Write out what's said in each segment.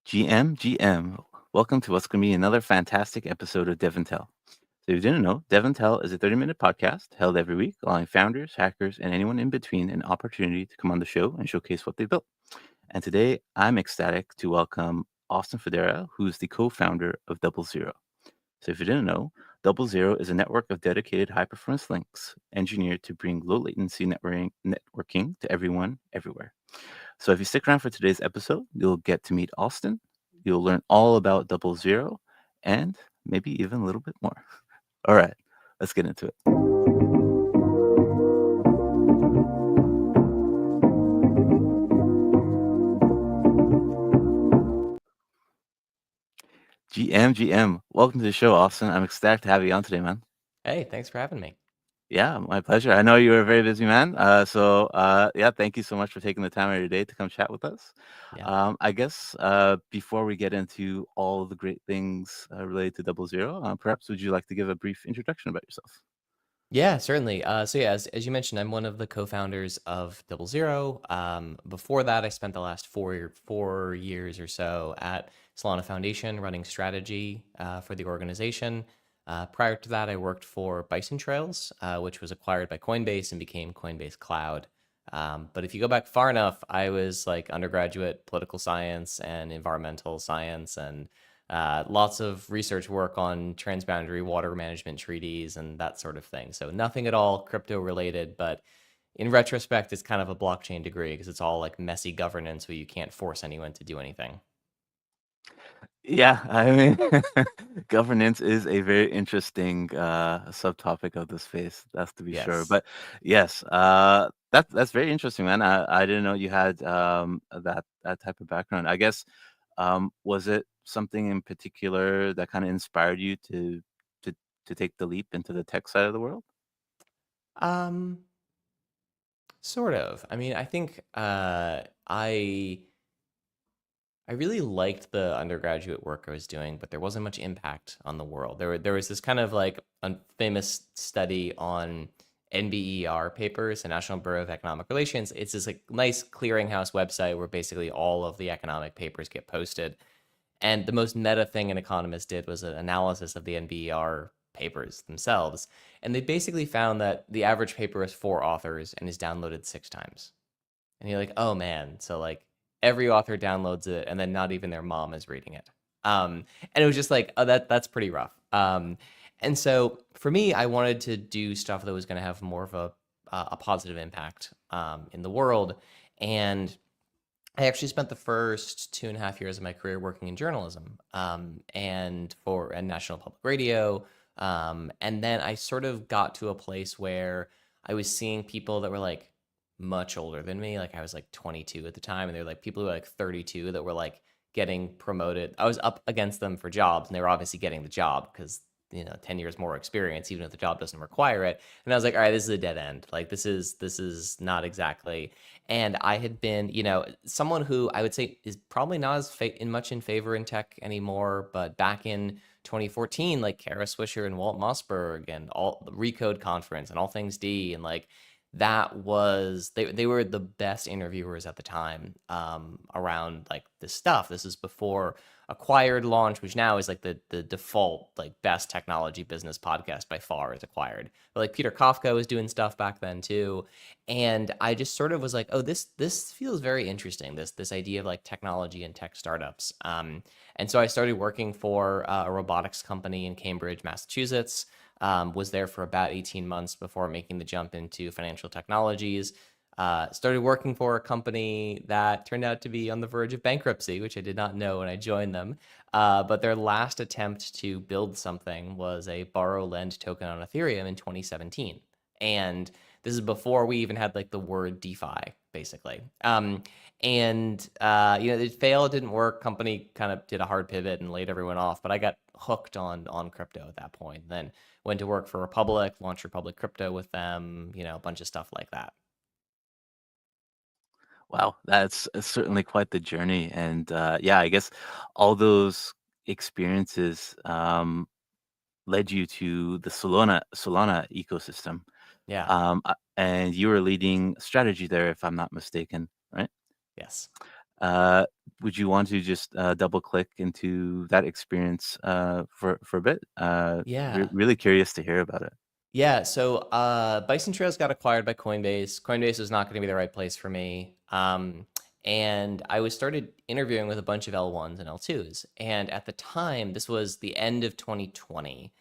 GM, welcome to what's going to be another fantastic episode of DevNTell. So if you didn't know, DevNTell is a 30-minute podcast held every week, allowing founders, hackers, and anyone in between an opportunity to come on the show and showcase what they built. And today, I'm ecstatic to welcome Austin Federa, who's the co-founder of DoubleZero. So if you didn't know, DoubleZero is a network of dedicated high-performance links engineered to bring low-latency networking to everyone, everywhere. So if you stick around for today's episode, you'll get to meet Austin. You'll learn all about DoubleZero and maybe even a little bit more. All right, let's get into it. GM, welcome to the show, Austin. I'm ecstatic to have you on today, man. Hey, thanks for having me. Yeah, my pleasure. I know you're a very busy man. Yeah, thank you so much for taking the time out of your day to come chat with us. Yeah. I guess before we get into all the great things related to DoubleZero, perhaps would you like to give a brief introduction about yourself? Yeah, certainly. As you mentioned, I'm one of the co-founders of DoubleZero. Before that, I spent the last 4 years or so at Solana Foundation running strategy for the organization. Prior to that, I worked for Bison Trails, which was acquired by Coinbase and became Coinbase Cloud. But if you go back far enough, I was like undergraduate political science and environmental science and lots of research work on transboundary water management treaties and that sort of thing. So nothing at all crypto related, but in retrospect, it's kind of a blockchain degree because it's all like messy governance where you can't force anyone to do anything. Yeah, I mean, governance is a very interesting subtopic of the space. That's to be sure. Yes. But yes, that's very interesting, man. I didn't know you had that type of background. I guess was it something in particular that kind of inspired you to to take the leap into the tech side of the world? Um, Sort of. I mean, I think I really liked the undergraduate work I was doing, but there wasn't much impact on the world. There was this kind of like famous study on NBER papers, the National Bureau of Economic Relations. It's this like nice clearinghouse website where basically all of the economic papers get posted. And the most meta thing an economist did was an analysis of the NBER papers themselves. And they basically found that the average paper has 4 authors and is downloaded 6 times. And you're like, oh man. So like every author downloads it and then not even their mom is reading it. And it was just like, oh, that's pretty rough. And so for me, I wanted to do stuff that was going to have more of a positive impact in the world. And I actually spent the first 2.5 years of my career working in journalism and for a national public radio. And then I sort of got to a place where I was seeing people that were like much older than me. Like I was like 22 at the time, and they were like people who were like 32 that were like getting promoted. I was up against them for jobs, and they were obviously getting the job because 10 years more experience, even if the job doesn't require it. And I was like, all right, this is a dead end. Like this is not exactly. And I had been, someone who I would say is probably not as much in favor in tech anymore, but back in 2014, like Kara Swisher and Walt Mossberg and all the Recode conference and All Things D, and like that was they were the best interviewers at the time around like this stuff. This is before Acquired launch, which now is like the default like best technology business podcast by far is Acquired. But like Peter Kafka was doing stuff back then too, and I just sort of was like, oh, this feels very interesting. This idea of like technology and tech startups. And so I started working for a robotics company in Cambridge, Massachusetts. Was there for about 18 months before making the jump into financial technologies. Started working for a company that turned out to be on the verge of bankruptcy, which I did not know when I joined them. But their last attempt to build something was a borrow lend token on Ethereum in 2017. And this is before we even had like the word DeFi, basically. It failed, it didn't work. Company kind of did a hard pivot and laid everyone off. But I got hooked on crypto at that point. Then went to work for Republic, launched Republic Crypto with them, a bunch of stuff like that. Wow, that's certainly quite the journey. And yeah, I guess all those experiences led you to the Solana ecosystem. Yeah. And you were leading strategy there, if I'm not mistaken, right? Yes. Uh, would you want to just double click into that experience for a bit? Yeah. Really curious to hear about it. Yeah, so Bison Trails got acquired by Coinbase. Coinbase was not going to be the right place for me. And I was started interviewing with a bunch of L1s and L2s. And at the time, this was the end of 2020.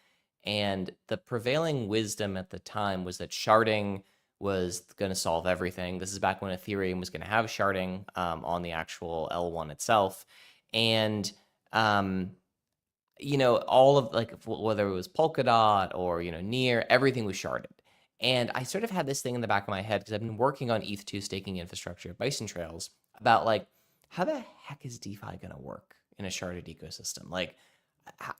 And the prevailing wisdom at the time was that sharding was going to solve everything. This is back when Ethereum was going to have sharding on the actual L1 itself. And all of like whether it was Polkadot or Near, everything was sharded. And I sort of had this thing in the back of my head because I've been working on ETH2 staking infrastructure at Bison Trails about like how the heck is DeFi going to work in a sharded ecosystem? Like, how,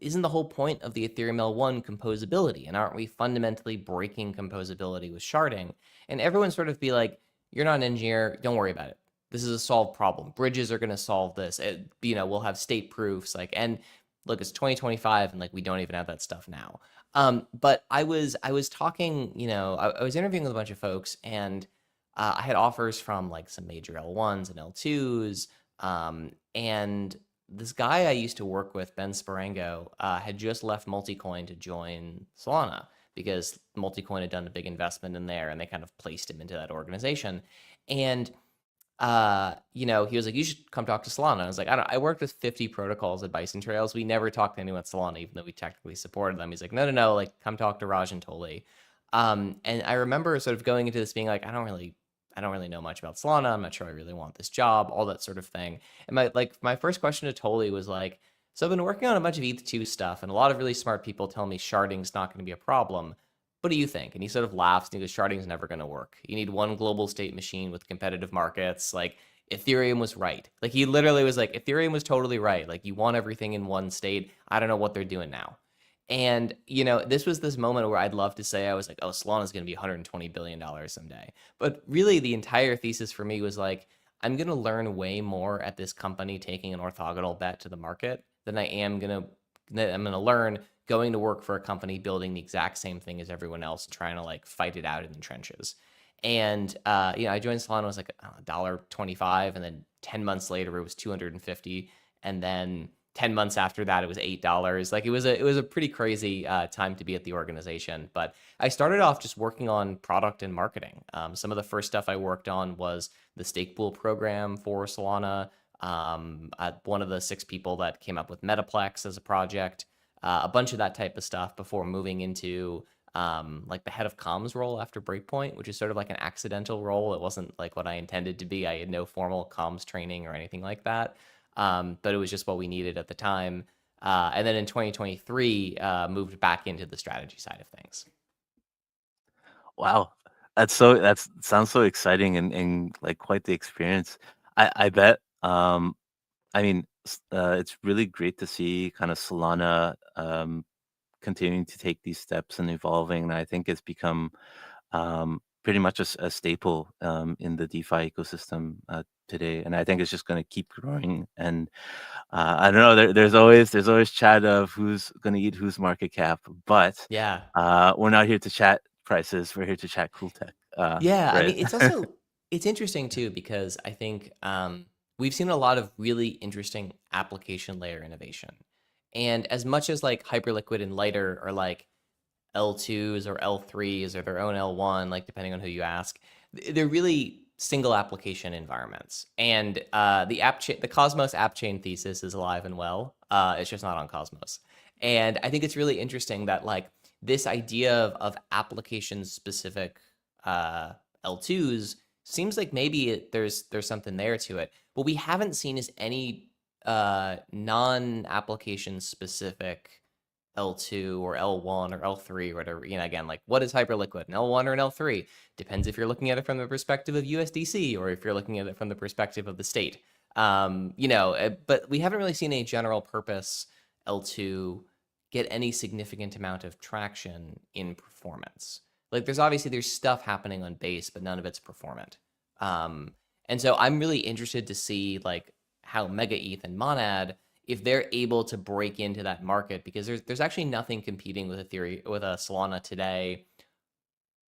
isn't the whole point of the Ethereum L1 composability? And aren't we fundamentally breaking composability with sharding? And everyone sort of be like, you're not an engineer, don't worry about it. This is a solved problem. Bridges are going to solve this. We'll have state proofs. And look, it's 2025 and like we don't even have that stuff now. But I was talking, I was interviewing with a bunch of folks, and I had offers from like some major L1s and L2s. And this guy I used to work with, Ben Sparango, had just left Multicoin to join Solana because Multicoin had done a big investment in there and they kind of placed him into that organization. And he was like, you should come talk to Solana. I was like, I worked with 50 protocols at Bison Trails. We never talked to anyone at Solana, even though we technically supported them. He's like, no, like come talk to Raj and Toli. And I remember sort of going into this being like, I don't really know much about Solana. I'm not sure I really want this job, all that sort of thing. And my first question to Toli was like, so I've been working on a bunch of ETH2 stuff, and a lot of really smart people tell me sharding's not going to be a problem. What do you think? And he sort of laughs and he goes, sharding's never going to work. You need one global state machine with competitive markets. Like Ethereum was right. Like he literally was like, Ethereum was totally right. Like you want everything in one state. I don't know what they're doing now. And, this was this moment where I'd love to say, I was like, oh, Solana's going to be $120 billion someday. But really the entire thesis for me was like, I'm going to learn way more at this company taking an orthogonal bet to the market than I'm going to learn going to work for a company building the exact same thing as everyone else, trying to like fight it out in the trenches. And I joined Solana, it was like $1.25, and then 10 months later it was 250, and then 10 months after that it was $8. Like it was a pretty crazy time to be at the organization. But I started off just working on product and marketing. Some of the first stuff I worked on was the stake pool program for Solana. One of the 6 people that came up with Metaplex as a project. A bunch of that type of stuff before moving into like the head of comms role after Breakpoint, which is sort of like an accidental role. It wasn't like what I intended to be. I had no formal comms training or anything like that, but it was just what we needed at the time. And then in 2023, moved back into the strategy side of things. Wow, that sounds so exciting and like quite the experience. I bet. I mean, it's really great to see kind of Solana continuing to take these steps and evolving. And I think it's become pretty much a staple in the DeFi ecosystem today. And I think it's just going to keep growing. And I don't know. There's always chat of who's going to eat whose market cap, but Yeah. we're not here to chat prices. We're here to chat cool tech. Yeah, I Right. mean, it's interesting too because I think we've seen a lot of really interesting application layer innovation. And as much as like Hyperliquid and Lighter are like L2s or L3s or their own L1, like depending on who you ask, they're really single application environments. And the Cosmos app chain thesis is alive and well. It's just not on Cosmos. And I think it's really interesting that like this idea of application specific L2s seems like maybe there's something there to it. What we haven't seen is any non-application specific L2 or L1 or L3 or whatever. Again, like what is Hyperliquid, an L1 or an L3? Depends if you're looking at it from the perspective of USDC or if you're looking at it from the perspective of the state. But we haven't really seen a general purpose L2 get any significant amount of traction in performance. Like there's stuff happening on base, but none of it's performant. And so I'm really interested to see like how Mega ETH and Monad, if they're able to break into that market, because there's actually nothing competing with a Solana today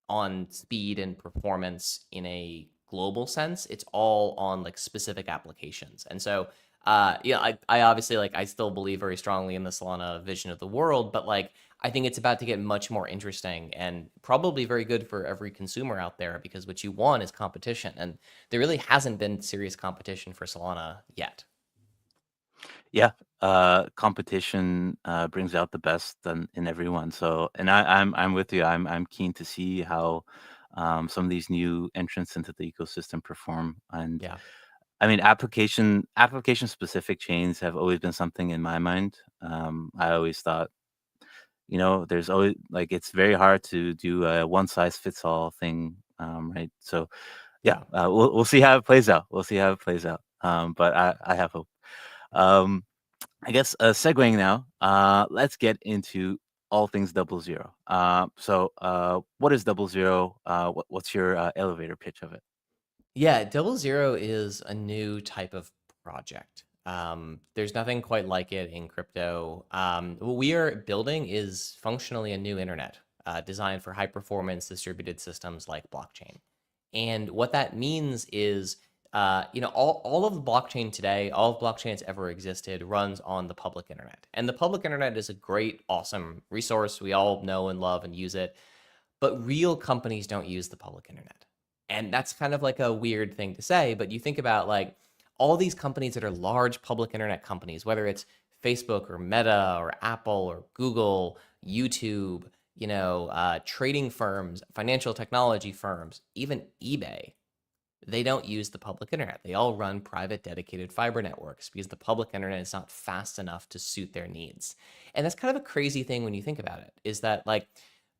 on speed and performance in a global sense. It's all on like specific applications. And so yeah, I obviously like I still believe very strongly in the Solana vision of the world, but like I think it's about to get much more interesting and probably very good for every consumer out there, because what you want is competition. And there really hasn't been serious competition for Solana yet. Yeah, competition brings out the best in everyone. So, and I'm with you. I'm keen to see how some of these new entrants into the ecosystem perform. And Yeah. I mean, application specific chains have always been something in my mind. I always thought, there's always like it's very hard to do a one size fits all thing, right? So yeah, Yeah. we'll see how it plays out. We'll see how it plays out. But I have hope. Um, I guess segueing now, let's get into all things double zero. What is double zero? What's your elevator pitch of it? Yeah, DoubleZero is a new type of project. There's nothing quite like it in crypto. What we are building is functionally a new internet designed for high performance distributed systems like blockchain. And what that means is, all of the blockchain today, all of blockchain that's ever existed runs on the public internet. And the public internet is a great, awesome resource. We all know and love and use it. But real companies don't use the public internet. And that's kind of like a weird thing to say, but you think about like all these companies that are large public internet companies, whether it's Facebook or Meta or Apple or Google, YouTube, trading firms, financial technology firms, even eBay, they don't use the public internet. They all run private dedicated fiber networks because the public internet is not fast enough to suit their needs. And that's kind of a crazy thing when you think about it, is that like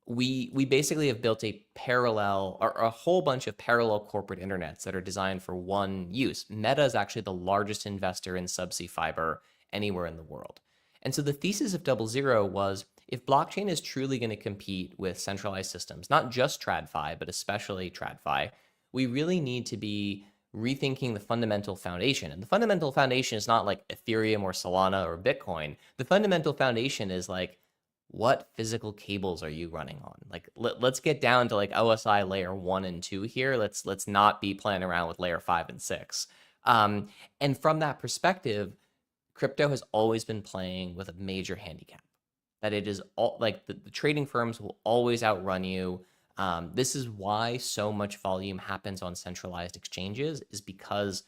we basically have built a parallel or a whole bunch of parallel corporate internets that are designed for one use. Meta is actually the largest investor in subsea fiber anywhere in the world. And so the thesis of DoubleZero was, if blockchain is truly going to compete with centralized systems, not just TradFi, but especially TradFi, we really need to be rethinking the fundamental foundation. And the fundamental foundation is not like Ethereum or Solana or Bitcoin. The fundamental foundation is like, what physical cables are you running on? Like, let's get down to like OSI layer 1 and 2 here. Let's not be playing around with layer 5 and 6. And from that perspective, crypto has always been playing with a major handicap, that it is all like the trading firms will always outrun you. This is why so much volume happens on centralized exchanges, is because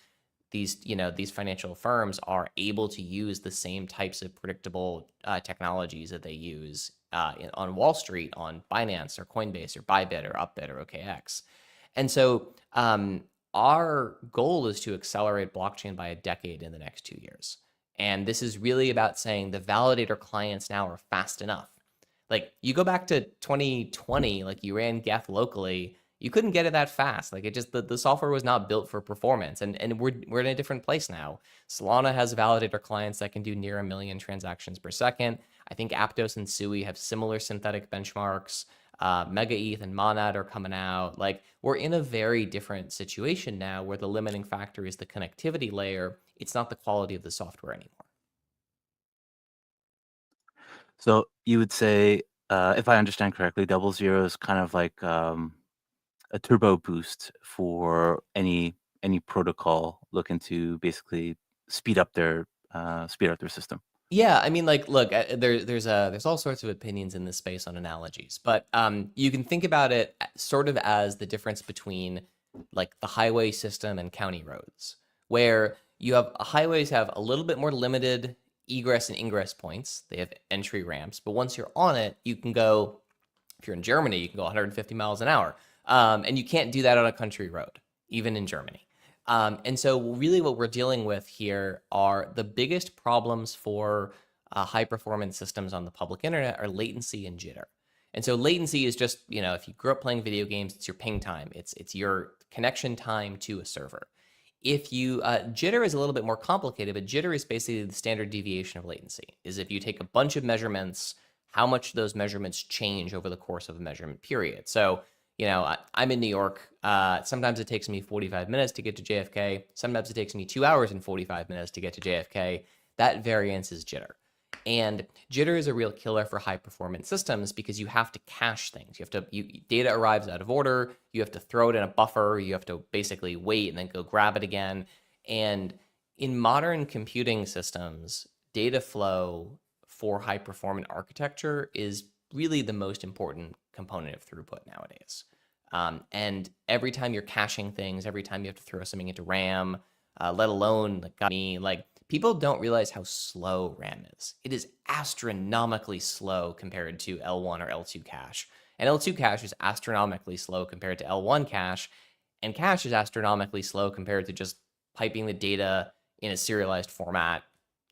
these financial firms are able to use the same types of predictable technologies that they use on Wall Street, on Binance or Coinbase or Bybit or Upbit or OKX. And so our goal is to accelerate blockchain by a decade in the next 2 years. And this is really about saying the validator clients now are fast enough. Like, you go back to 2020, like you ran Geth locally, you couldn't get it that fast. Like, it just, the software was not built for performance. And we're in a different place now. Solana has validator clients that can do near 1 million transactions per second. I think Aptos and Sui have similar synthetic benchmarks. Mega ETH and Monad are coming out. Like, we're in a very different situation now, where the limiting factor is the connectivity layer. It's not the quality of the software anymore. So you would say, if I understand correctly, double zero is kind of like a turbo boost for any protocol looking to basically speed up their system. Yeah, I mean, like, look, there's all sorts of opinions in this space on analogies, but you can think about it sort of as the difference between like the highway system and county roads, where you have highways have a little bit more limited egress and ingress points. They have entry ramps, but once you're on it, you can go. If you're in Germany, you can go 150 miles an hour, and you can't do that on a country road, even in Germany. And so really what we're dealing with here are the biggest problems for high performance systems on the public internet are latency and jitter. And so latency is just, if you grew up playing video games, it's your ping time. It's your connection time to a server. If you, jitter is a little bit more complicated, but jitter is basically the standard deviation of latency, is if you take a bunch of measurements, how much those measurements change over the course of a measurement period. So, I'm in New York. Sometimes it takes me 45 minutes to get to JFK. Sometimes it takes me 2 hours and 45 minutes to get to JFK. That variance is jitter. And jitter is a real killer for high performance systems because you have to cache things. Data arrives out of order. You have to throw it in a buffer. You have to basically wait and then go grab it again. And in modern computing systems, data flow for high performant architecture is really the most important component of throughput nowadays. And every time you're caching things, every time you have to throw something into RAM, let alone like people don't realize how slow RAM is. It is astronomically slow compared to L1 or L2 cache. And L2 cache is astronomically slow compared to L1 cache. And cache is astronomically slow compared to just piping the data in a serialized format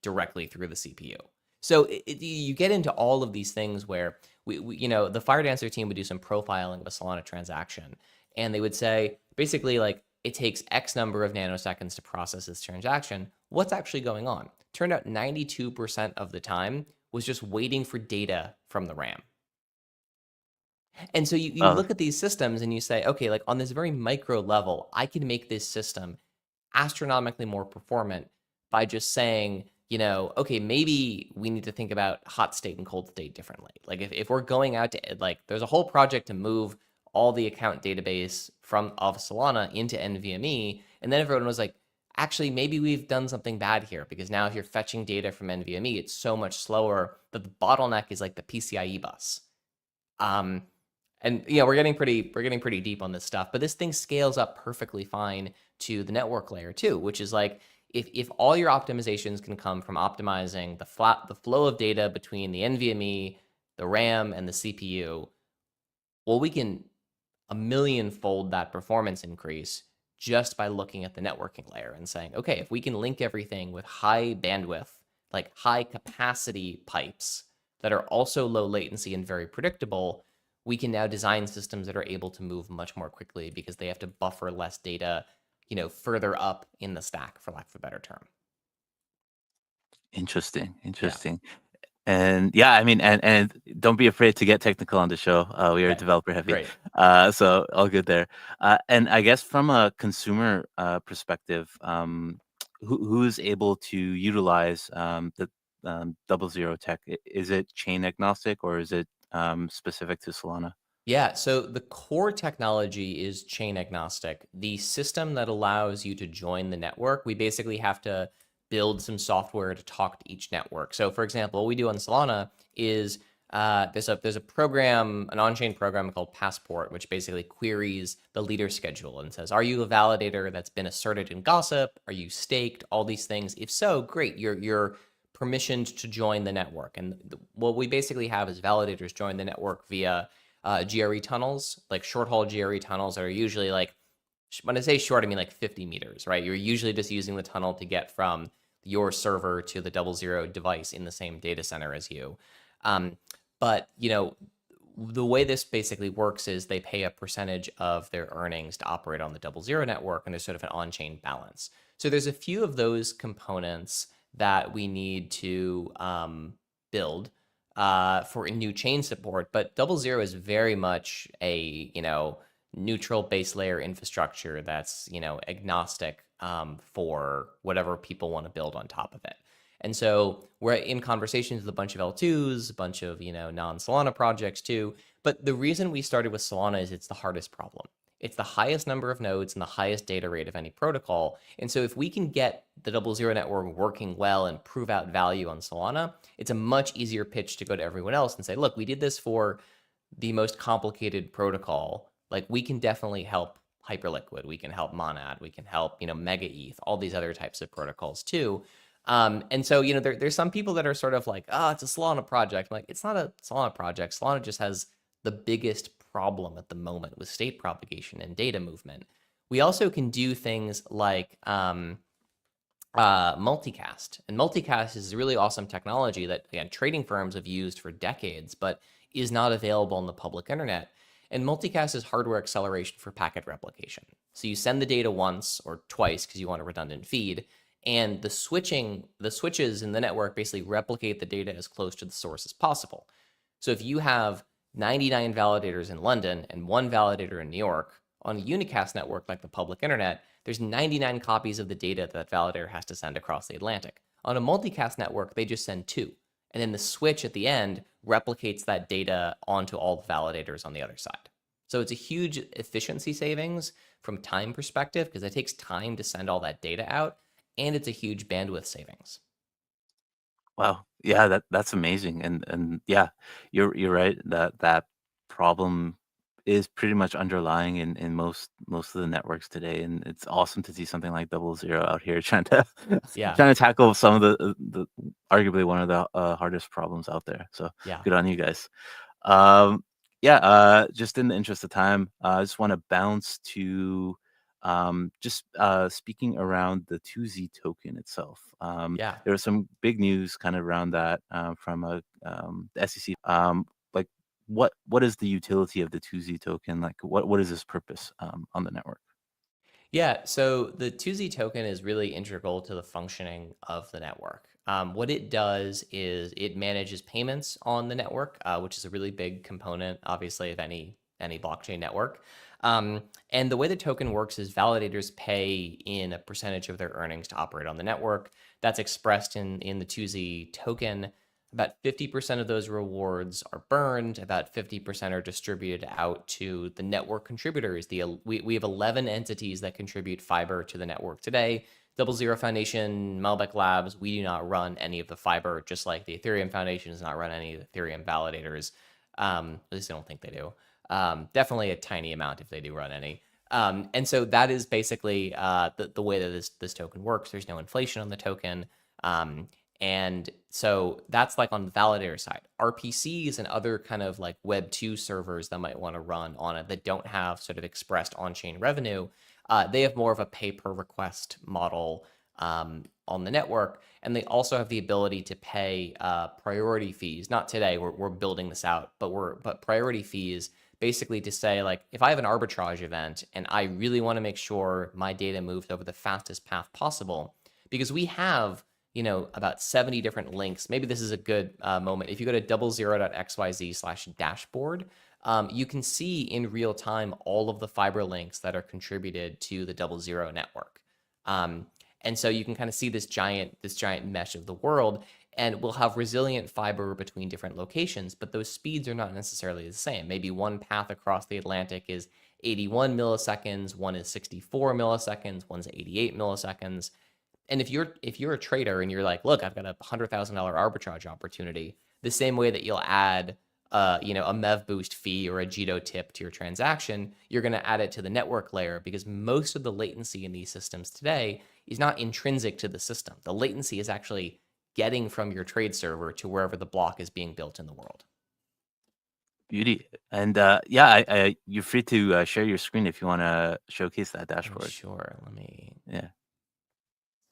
directly through the CPU. So you get into all of these things where the Firedancer team would do some profiling of a Solana transaction, and they would say basically like it takes X number of nanoseconds to process this transaction. What's actually going on? Turned out 92% of the time was just waiting for data from the RAM. And so you Oh, look at these systems and you say, okay, like on this very micro level, I can make this system astronomically more performant by just saying, okay, maybe we need to think about hot state and cold state differently. Like if we're going out to like, there's a whole project to move all the account database of Solana into NVMe. And then everyone was like, actually, maybe we've done something bad here because now if you're fetching data from NVMe, it's so much slower that the bottleneck is like the PCIe bus. And we're getting pretty deep on this stuff, but this thing scales up perfectly fine to the network layer too, which is like if all your optimizations can come from optimizing the flow of data between the NVMe, the RAM, and the CPU, well, we can a millionfold that performance increase just by looking at the networking layer and saying, okay, if we can link everything with high bandwidth, like high capacity pipes that are also low latency and very predictable, we can now design systems that are able to move much more quickly because they have to buffer less data, further up in the stack, for lack of a better term. interesting, Yeah. interesting. And yeah, I mean, and don't be afraid to get technical on the show. We are Okay. developer heavy, Great. so all good there. And I guess from a consumer perspective, who's able to utilize the double zero tech? Is it chain agnostic or is it specific to Solana? Yeah, so the core technology is chain agnostic. The system that allows you to join the network, we basically have to build some software to talk to each network. So, for example, what we do on Solana is there's a program, an on-chain program called Passport, which basically queries the leader schedule and says, "Are you a validator that's been asserted in gossip? Are you staked? All these things. If so, great. You're permissioned to join the network." And what we basically have is validators join the network via GRE tunnels, like short haul GRE tunnels that are usually like, when I say short, I mean like 50 meters, right? You're usually just using the tunnel to get from your server to the DoubleZero device in the same data center as you. But the way this basically works is they pay a percentage of their earnings to operate on the DoubleZero network, and there's sort of an on-chain balance. So there's a few of those components that we need to build for new chain support, but DoubleZero is very much a neutral base layer infrastructure that's agnostic for whatever people want to build on top of it. And so we're in conversations with a bunch of L2s, a bunch of non-Solana projects too. But the reason we started with Solana is it's the hardest problem. It's the highest number of nodes and the highest data rate of any protocol. And so if we can get the DoubleZero network working well and prove out value on Solana, it's a much easier pitch to go to everyone else and say, look, we did this for the most complicated protocol. Like we can definitely help Hyperliquid, we can help Monad, we can help, Mega ETH, all these other types of protocols too. And so, there's some people that are sort of like, oh, it's a Solana project. I'm like, it's not a Solana project. Solana just has the biggest problem at the moment with state propagation and data movement. We also can do things like multicast. And multicast is a really awesome technology that, again, trading firms have used for decades, but is not available on the public internet. And multicast is hardware acceleration for packet replication. So you send the data once or twice because you want a redundant feed, and the switches in the network basically replicate the data as close to the source as possible. So if you have 99 validators in London and one validator in New York on a unicast network like the public internet, there's 99 copies of the data that validator has to send across the Atlantic. On a multicast network, they just send 2. And then the switch at the end replicates that data onto all the validators on the other side. So it's a huge efficiency savings from time perspective because it takes time to send all that data out, and it's a huge bandwidth savings. Wow. Yeah, that's amazing. And yeah, you're right that that problem is pretty much underlying in most of the networks today. And it's awesome to see something like DoubleZero out here trying to Yeah, trying to tackle some of the arguably one of the hardest problems out there. So yeah, good on you guys. Um, yeah, just in the interest of time, I just want to bounce to just speaking around the 2Z token itself. yeah. There was some big news kind of around that from the SEC. Like, what is the utility of the 2Z token? Like, what is its purpose on the network? Yeah, so the 2Z token is really integral to the functioning of the network. What it does is it manages payments on the network, which is a really big component, obviously, of any blockchain network. And the way the token works is validators pay in a percentage of their earnings to operate on the network. That's expressed in the 2Z token. About 50% of those rewards are burned, about 50% are distributed out to the network contributors. We have 11 entities that contribute fiber to the network today. DoubleZero Foundation, Malbec Labs, we do not run any of the fiber, just like the Ethereum Foundation does not run any of the Ethereum validators. At least I don't think they do. Definitely a tiny amount if they do run any. And so that is basically the way that this token works. There's no inflation on the token. Um, and so that's like on the validator side. RPCs and other kind of like Web 2 servers that might want to run on it that don't have sort of expressed on-chain revenue, they have more of a pay per request model on the network. And they also have the ability to pay priority fees. Not today, we're building this out, but priority fees basically to say, like, if I have an arbitrage event and I really want to make sure my data moves over the fastest path possible, because we have about 70 different links. Maybe this is a good moment. If you go to doublezero.xyz/dashboard, you can see in real time all of the fiber links that are contributed to the DoubleZero network. And so you can kind of see this giant mesh of the world, and we'll have resilient fiber between different locations, but those speeds are not necessarily the same. Maybe one path across the Atlantic is 81 milliseconds, one is 64 milliseconds, one's 88 milliseconds. And if you're a trader and you're like, look, I've got a $100,000 arbitrage opportunity, the same way that you'll add a MEV boost fee or a Jito tip to your transaction, you're going to add it to the network layer, because most of the latency in these systems today is not intrinsic to the system. The latency is actually getting from your trade server to wherever the block is being built in the world. Beauty. And yeah, you're free to share your screen if you want to showcase that Oh, dashboard. sure. Let me. Yeah.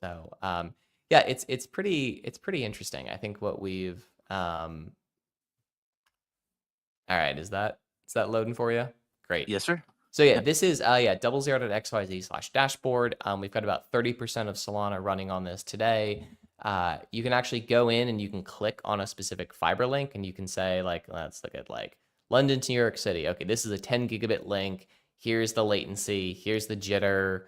So yeah, it's pretty interesting. I think what we've all right, is that loading for you? Great. Yes, sir. So yeah, Yeah. this is doublezero.xyz/dashboard. We've got about 30% of Solana running on this today. You can actually go in and you can click on a specific fiber link, and you can say, like, let's look at like London to New York City. Okay, this is a 10 gigabit link. Here's the latency. Here's the jitter.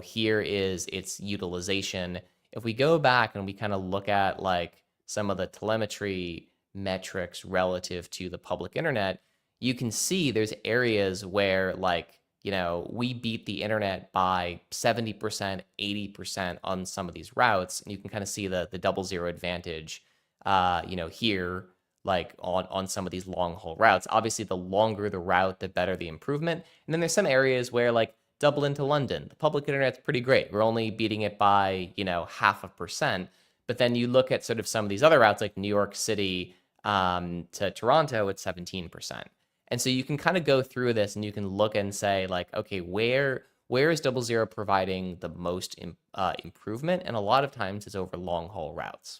Here is its utilization. If we go back and we kind of look at like some of the telemetry metrics relative to the public internet, you can see there's areas where, like, we beat the internet by 70%, 80% on some of these routes. And you can kind of see the DoubleZero advantage, here, like on some of these long haul routes. Obviously, the longer the route, the better the improvement. And then there's some areas where, like, double into London, the public internet's pretty great. We're only beating it by, 0.5%. But then you look at sort of some of these other routes, like New York City to Toronto, it's 17%. And so you can kind of go through this and you can look and say, like, okay, where is DoubleZero providing the most improvement? And a lot of times it's over long haul routes.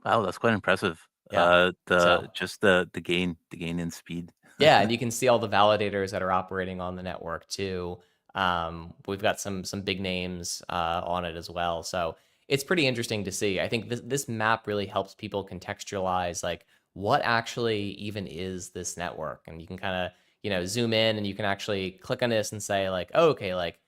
Wow, that's quite impressive. Yeah. The So just the gain in speed. yeah, and you can see all the validators that are operating on the network too. We've got some big names on it as well. So it's pretty interesting to see. I think this map really helps people contextualize, like, what actually even is this network. And you can kind of, zoom in and you can actually click on this and say, like, oh, okay, like,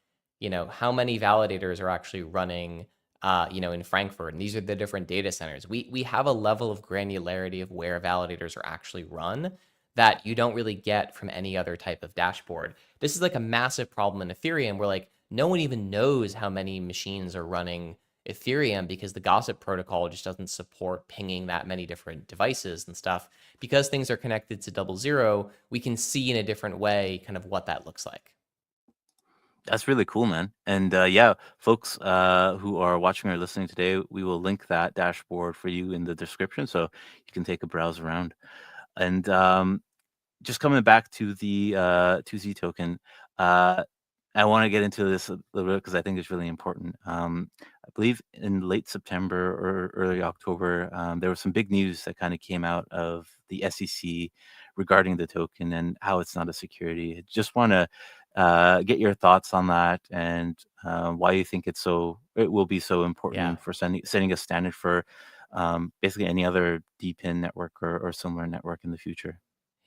how many validators are actually running in Frankfurt, and these are the different data centers. We have a level of granularity of where validators are actually run that you don't really get from any other type of dashboard. This is like a massive problem in Ethereum where like no one even knows how many machines are running Ethereum because the gossip protocol just doesn't support pinging that many different devices and stuff. Because things are connected to DoubleZero, we can see in a different way kind of what that looks like. That's really cool, man. And yeah, folks who are watching or listening today, we will link that dashboard for you in the description so you can take a browse around. And just coming back to the 2Z token, uh, I want to get into this a little bit because I think it's really important. I believe in late September or early October, there was some big news that kind of came out of the SEC regarding the token and how it's not a security. Just want to get your thoughts on that and why you think it will be so Yeah. important for setting a standard for basically any other DPIN network or similar network in the future.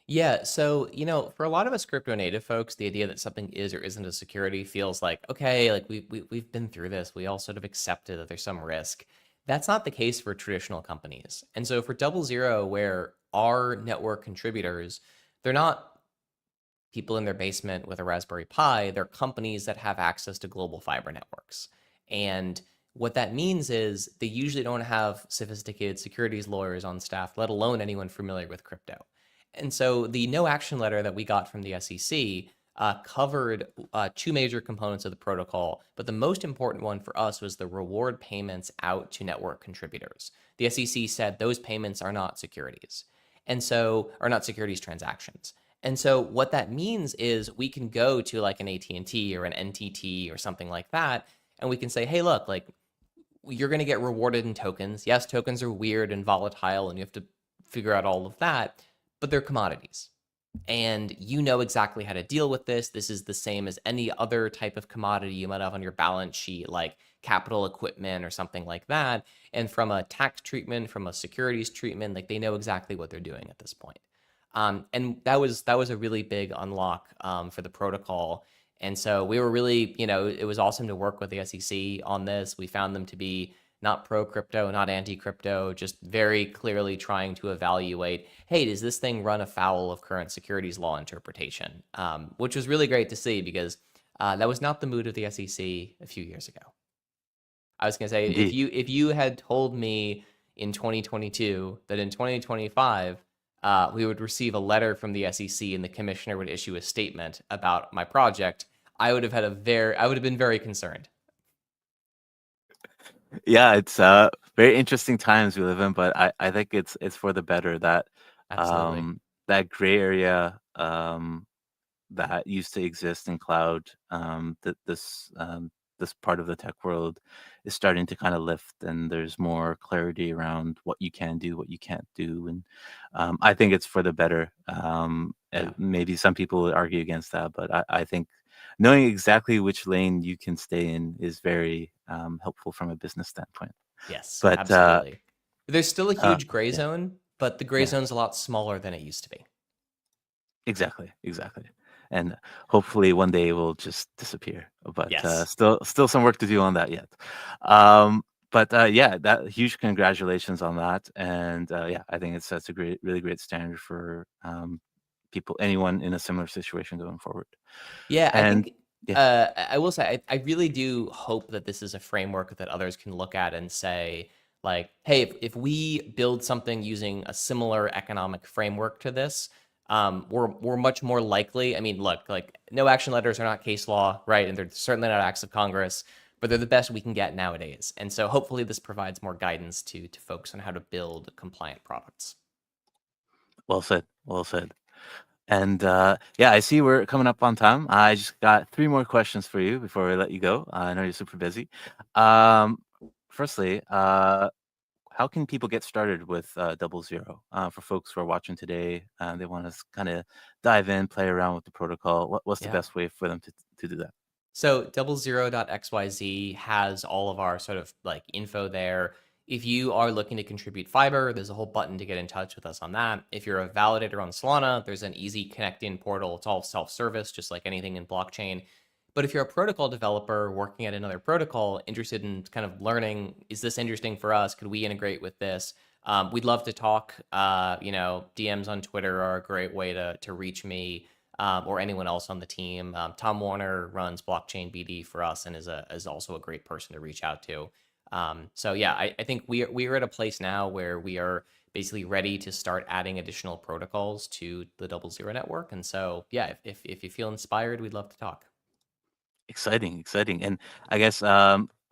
Yeah, so for a lot of us crypto native folks, the idea that something is or isn't a security feels like okay, like we've been through this. We all sort of accepted that there's some risk. That's not the case for traditional companies. And so for DoubleZero, where our network contributors, they're not people in their basement with a Raspberry Pi, they're companies that have access to global fiber networks. And what that means is they usually don't have sophisticated securities lawyers on staff, let alone anyone familiar with crypto. And so the no action letter that we got from the SEC covered two major components of the protocol, but the most important one for us was the reward payments out to network contributors. The SEC said those payments are not securities, and so are not securities transactions. And so what that means is we can go to like an AT&T or an NTT or something like that, and we can say, hey, look, like you're going to get rewarded in tokens. Yes, tokens are weird and volatile, and you have to figure out all of that, but they're commodities. And you know exactly how to deal with this. This is the same as any other type of commodity you might have on your balance sheet, like capital equipment or something like that. And from a tax treatment, from a securities treatment, like they know exactly what they're doing at this point. And that was a really big unlock for the protocol. And so we were really, it was awesome to work with the SEC on this. We found them to be not pro crypto, not anti crypto, just very clearly trying to evaluate, hey, does this thing run afoul of current securities law interpretation? Which was really great to see because that was not the mood of the SEC a few years ago. I was going to say, Indeed. if you had told me in 2022 that in 2025 we would receive a letter from the SEC and the commissioner would issue a statement about my project, I would have been very concerned. Yeah, it's very interesting times we live in, but I think it's for the better that Absolutely. um that gray area that used to exist in cloud, that this part of the tech world is starting to kind of lift, and there's more clarity around what you can do, what you can't do, and I think it's for the better. Yeah. Maybe some people would argue against that, but I think knowing exactly which lane you can stay in is very helpful from a business standpoint. Yes, But absolutely. There's still a uh, huge gray yeah, zone, but the gray yeah. zone's a lot smaller than it used to be. Exactly, exactly. And hopefully one day it will just disappear. But Yes. still some work to do on that yet. Um, but yeah, that huge congratulations on that. And yeah, I think it sets a really great standard for anyone in a similar situation going forward. Yeah, I And think yeah, I will say I really do hope that this is a framework that others can look at and say, like, hey, if we build something using a similar economic framework to this, we're much more likely. I mean, look, like no action letters are not case law, right? And they're certainly not acts of Congress, but they're the best we can get nowadays. And so hopefully this provides more guidance to folks on how to build compliant products. well said, well said. And yeah, I see we're coming up on time. I just got three more questions for you before we let you go. I know you're super busy. Um, firstly, how can people get started with DoubleZero? For folks who are watching today, they want to kind of dive in, play around with the protocol. What's the Yeah. best way for them to do that? So doublezero.xyz has all of our sort of like info there. If you are looking to contribute fiber, there's a whole button to get in touch with us on that. If you're a validator on Solana, there's an easy connect in portal. It's all self service, just like anything in blockchain. But if you're a protocol developer working at another protocol, interested in kind of learning, is this interesting for us? Could we integrate with this? We'd love to talk. DMs on Twitter are a great way to reach me, or anyone else on the team. Tom Warner runs Blockchain BD for us and is also a great person to reach out to. So yeah, I think we are at a place now where we are basically ready to start adding additional protocols to the DoubleZero network. And so yeah, if you feel inspired, we'd love to talk. Exciting, exciting. And I guess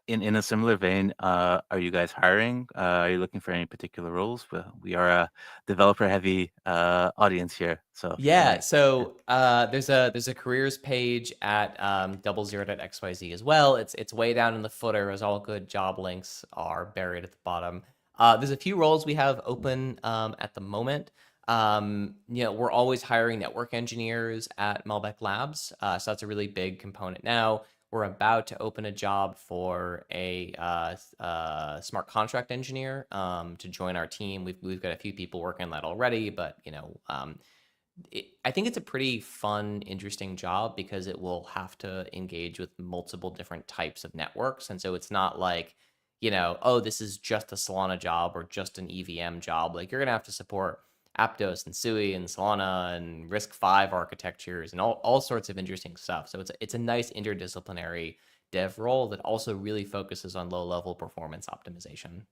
in a similar vein, are you guys hiring? Are you looking for any particular roles? Well, we are a developer heavy audience here, so Yeah, yeah. so there's a careers page at doublezero.xyz as well. It's way down in the footer, as all good job links are buried at the bottom. There's a few roles we have open at the moment. We're always hiring network engineers at Malbec Labs, so that's a really big component now. We're about to open a job for a smart contract engineer to join our team. We've got a few people working on that already, but I think it's a pretty fun, interesting job because it will have to engage with multiple different types of networks. And so it's not like, oh, this is just a Solana job or just an EVM job. Like you're going to have to support Aptos and Sui and Solana and RISC-V architectures and all sorts of interesting stuff. So it's a nice interdisciplinary dev role that also really focuses on low-level performance optimization.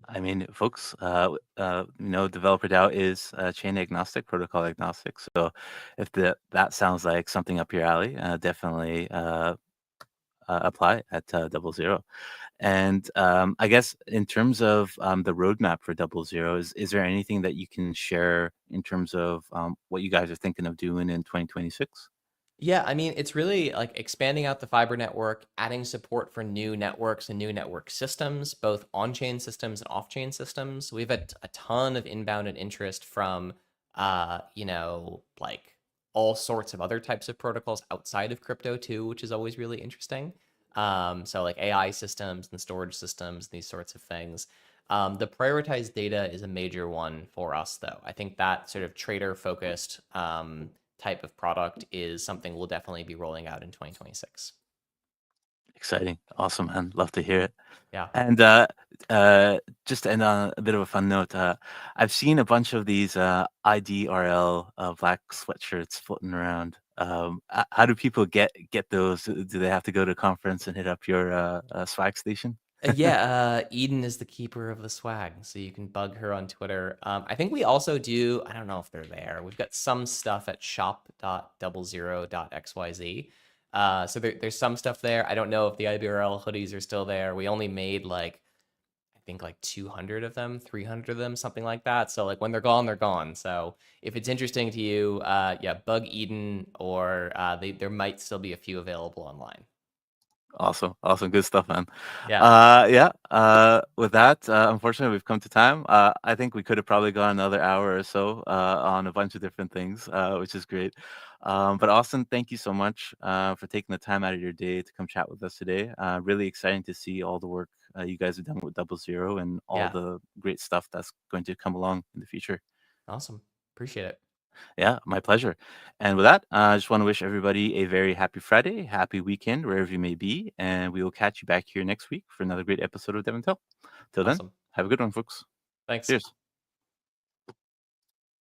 I mean, folks, developer DAO is chain agnostic, protocol agnostic. So if that sounds like something up your alley, definitely apply at DoubleZero. And I guess in terms of the roadmap for DoubleZero, is there anything that you can share in terms of what you guys are thinking of doing in 2026? Yeah, I mean, it's really like expanding out the fiber network, adding support for new networks and new network systems, both on-chain systems and off-chain systems. We've had a ton of inbound and interest from, like all sorts of other types of protocols outside of crypto too, which is always really interesting. So like AI systems and storage systems, these sorts of things. The prioritized data is a major one for us, though. I think that sort of trader-focused type of product is something we'll definitely be rolling out in 2026. Exciting. Awesome, man. Love to hear it. Yeah. And just to end on a bit of a fun note, I've seen a bunch of these IDRL black sweatshirts floating around. How do people get those? Do they have to go to a conference and hit up your swag station? Eden is the keeper of the swag, so you can bug her on Twitter. I think we also do, I don't know if they're there. We've got some stuff at shop.doublezero.xyz. So there's some stuff there. I don't know if the IBRL hoodies are still there. We only made like, I think like 200 of them, 300 of them, something like that. So like when they're gone, they're gone. So if it's interesting to you, yeah, bug Eden, or there might still be a few available online. Awesome, awesome, good stuff, man. Yeah, Yeah. With that, unfortunately, we've come to time. I think we could have probably gone another hour or so on a bunch of different things, which is great. But Austin, thank you so much for taking the time out of your day to come chat with us today. Really exciting to see all the work you guys have done with DoubleZero and all yeah, the great stuff that's going to come along in the future. awesome. Appreciate it. Yeah, my pleasure. And with that, I just want to wish everybody a very happy Friday, happy weekend, wherever you may be. And we will catch you back here next week for another great episode of DevNTell. Till then, Awesome. have a good one, folks. Thanks. Cheers.